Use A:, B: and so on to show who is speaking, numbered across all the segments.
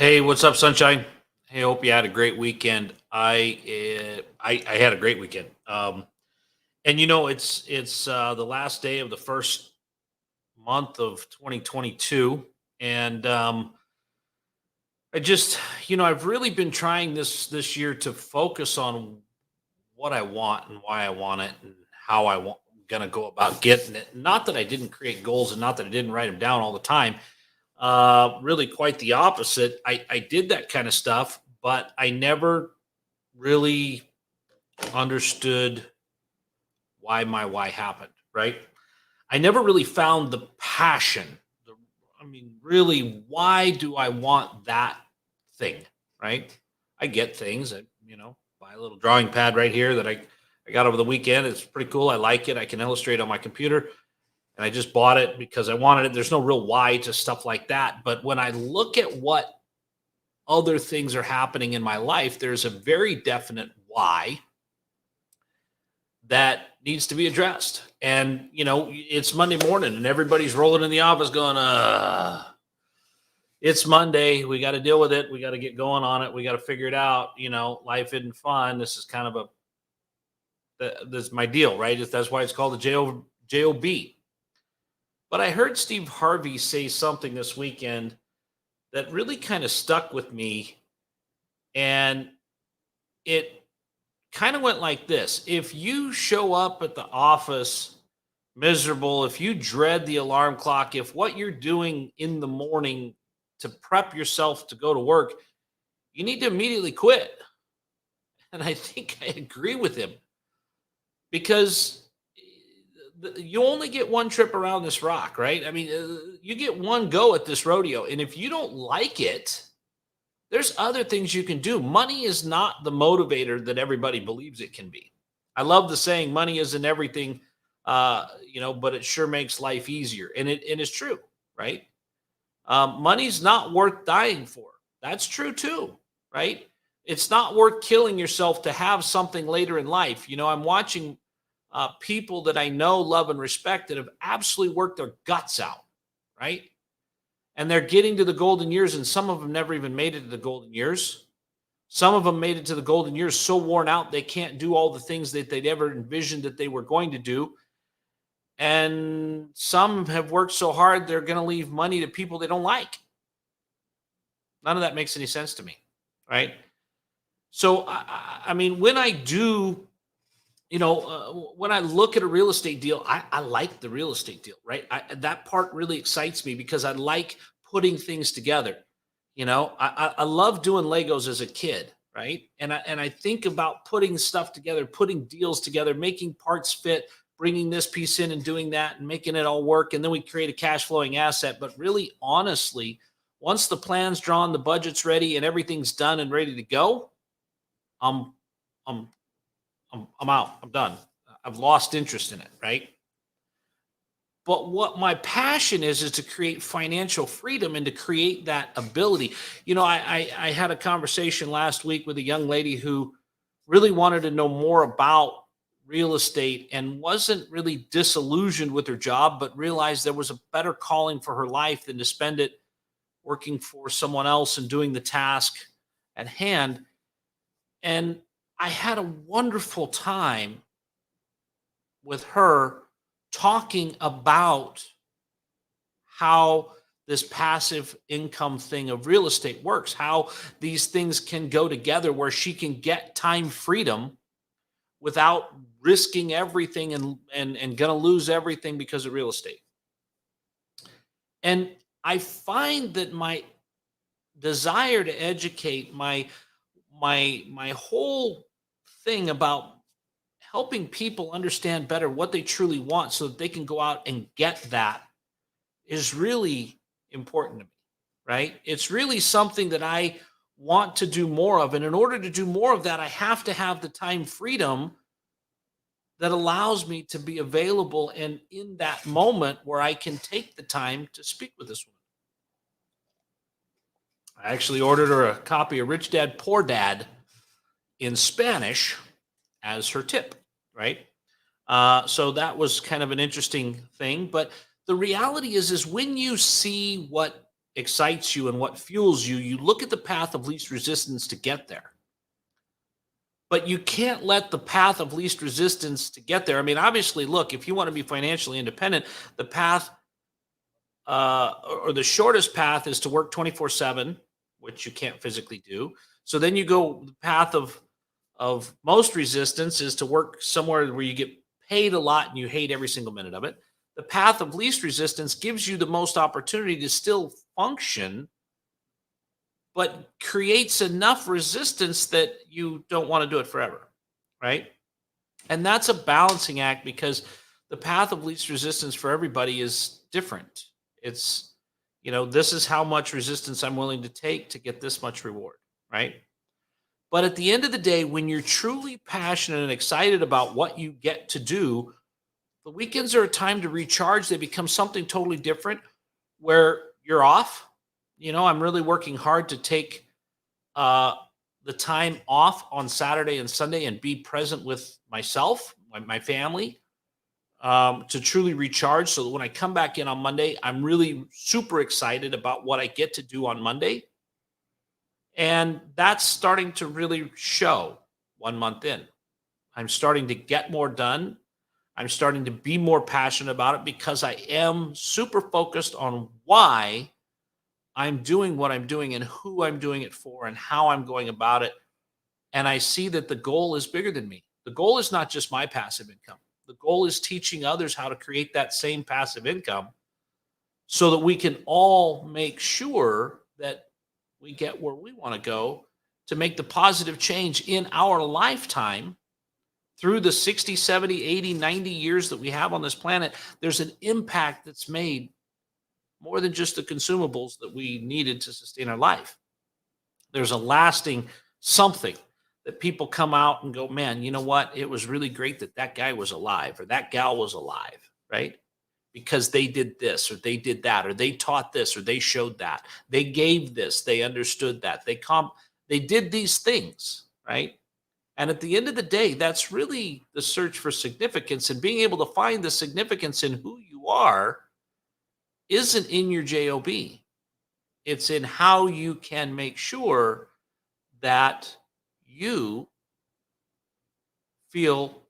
A: Hey, what's up, sunshine? Hey, hope you had a great weekend. I had a great weekend. And it's the last day of the first month of 2022, and I just I've really been trying this year to focus on what I want and why I want it and how gonna go about getting it. Not that I didn't create goals and not that I didn't write them down all the time. Really quite the opposite. I did that kind of stuff, but I never really understood why my why happened, right? I never really found the passion. The, I mean, really, why do I want that thing, right? I get things. Buy a little drawing pad right here that I got over the weekend. It's pretty cool. I like it. I can illustrate on my computer. And I just bought it because I wanted it. There's no real why to stuff like that. But when I look at what other things are happening in my life, there's a very definite why that needs to be addressed. And, it's Monday morning and everybody's rolling in the office going, it's Monday. We got to deal with it. We got to get going on it. We got to figure it out. Life isn't fun. This is kind of this is my deal, right? That's why it's called the JOB. But I heard Steve Harvey say something this weekend that really kind of stuck with me. And it kind of went like this: if you show up at the office miserable, if you dread the alarm clock, if what you're doing in the morning to prep yourself to go to work, you need to immediately quit. And I think I agree with him because you only get one trip around this rock, right? I mean, you get one go at this rodeo. And if you don't like it, there's other things you can do. Money is not the motivator that everybody believes it can be. I love the saying, money isn't everything, but it sure makes life easier. And it's true, right? Money's not worth dying for. That's true too, right? It's not worth killing yourself to have something later in life. I'm watching people that I know, love, and respect that have absolutely worked their guts out, right? And they're getting to the golden years, and some of them never even made it to the golden years. Some of them made it to the golden years so worn out they can't do all the things that they'd ever envisioned that they were going to do. And some have worked so hard they're going to leave money to people they don't like. None of that makes any sense to me, right? So, I mean, when I do when I look at a real estate deal, I like the real estate deal, right? That part really excites me because I like putting things together. I love doing Legos as a kid, right? And I think about putting stuff together, putting deals together, making parts fit, bringing this piece in and doing that and making it all work. And then we create a cash flowing asset. But really, honestly, once the plan's drawn, the budget's ready, and everything's done and ready to go, I'm I'm I'm out. I'm done. I've lost interest in it, right? But what my passion is to create financial freedom and to create that ability. I had a conversation last week with a young lady who really wanted to know more about real estate and wasn't really disillusioned with her job, but realized there was a better calling for her life than to spend it working for someone else and doing the task at hand. And I had a wonderful time with her talking about how this passive income thing of real estate works, how these things can go together where she can get time freedom without risking everything and going to lose everything because of real estate. And I find that my desire to educate my whole thing about helping people understand better what they truly want so that they can go out and get that is really important to me, right? It's really something that I want to do more of. And in order to do more of that, I have to have the time freedom that allows me to be available and in that moment where I can take the time to speak with this woman. I actually ordered her a copy of Rich Dad Poor Dad in Spanish as her tip, right? So that was kind of an interesting thing. But the reality is when you see what excites you and what fuels you, you look at the path of least resistance to get there. But you can't let the path of least resistance to get there. I mean, obviously, look, if you want to be financially independent, the path or the shortest path is to work 24/7, which you can't physically do. So then you go the path of most resistance is to work somewhere where you get paid a lot and you hate every single minute of it. The path of least resistance gives you the most opportunity to still function, but creates enough resistance that you don't want to do it forever, right? And that's a balancing act because the path of least resistance for everybody is different. It's, this is how much resistance I'm willing to take to get this much reward, right? But at the end of the day, when you're truly passionate and excited about what you get to do, the weekends are a time to recharge. They become something totally different where you're off. I'm really working hard to take uh, the time off on Saturday and Sunday and be present with myself, my family, to truly recharge so that when I come back in on Monday, I'm really super excited about what I get to do on Monday. And that's starting to really show 1 month in. I'm starting to get more done. I'm starting to be more passionate about it because I am super focused on why I'm doing what I'm doing and who I'm doing it for and how I'm going about it. And I see that the goal is bigger than me. The goal is not just my passive income. The goal is teaching others how to create that same passive income so that we can all make sure that we get where we want to go to make the positive change in our lifetime through the 60, 70, 80, 90 years that we have on this planet. There's an impact that's made more than just the consumables that we needed to sustain our life. There's a lasting something that people come out and go, man, you know what? It was really great that that guy was alive or that gal was alive, right? Because they did this or they did that or they taught this or they showed that. They gave this, they understood that. They did these things, right? And at the end of the day, that's really the search for significance, and being able to find the significance in who you are isn't in your job. It's in how you can make sure that you feel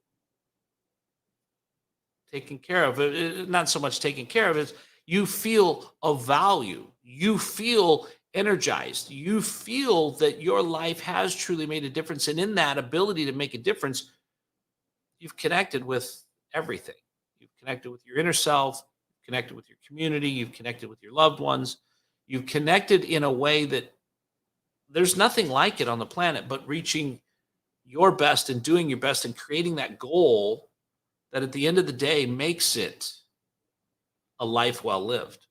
A: taken care of. Not so much taken care of, it's you feel of value. You feel energized. You feel that your life has truly made a difference. And in that ability to make a difference, you've connected with everything. You've connected with your inner self, you've connected with your community, you've connected with your loved ones. You've connected in a way that there's nothing like it on the planet, but reaching your best and doing your best and creating that goal that at the end of the day makes it a life well lived.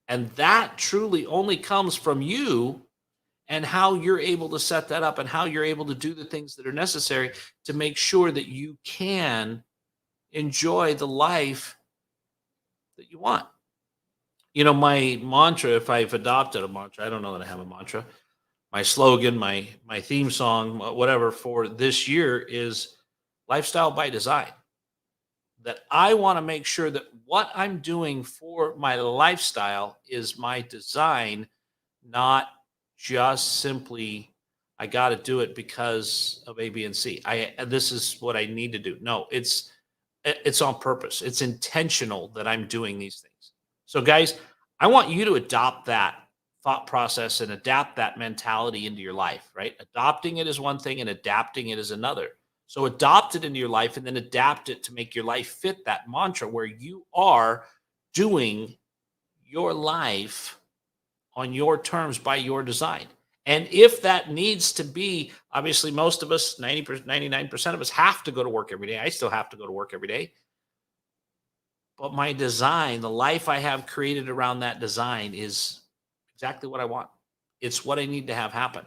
A: And that truly only comes from you and how you're able to set that up and how you're able to do the things that are necessary to make sure that you can enjoy the life that you want. My mantra, if I've adopted a mantra, I don't know that I have a mantra. My slogan, my theme song, whatever for this year is lifestyle by design. That I want to make sure that what I'm doing for my lifestyle is my design, not just simply I got to do it because of A, B, and C. This is what I need to do. No, it's on purpose. It's intentional that I'm doing these things. So, guys, I want you to adopt that thought process and adapt that mentality into your life. Right? Adopting it is one thing, and adapting it is another. So adopt it into your life and then adapt it to make your life fit that mantra where you are doing your life on your terms by your design. And if that needs to be, obviously, most of us, 90%, 99% of us have to go to work every day. I still have to go to work every day. But my design, the life I have created around that design is exactly what I want. It's what I need to have happen,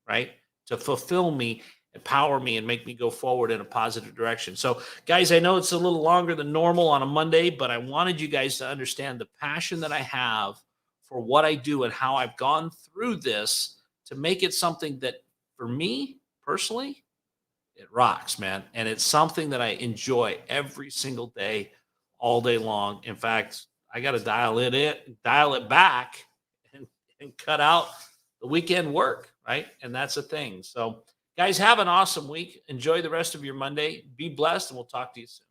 A: right? To fulfill me, empower me, and make me go forward in a positive direction. So, guys, I know it's a little longer than normal on a Monday, but I wanted you guys to understand the passion that I have for what I do and how I've gone through this to make it something that, for me personally, it rocks, man. And it's something that I enjoy every single day, all day long. In fact, I got to dial it back cut out the weekend work, right? And that's a thing. So, guys, have an awesome week. Enjoy the rest of your Monday. Be blessed, and we'll talk to you soon.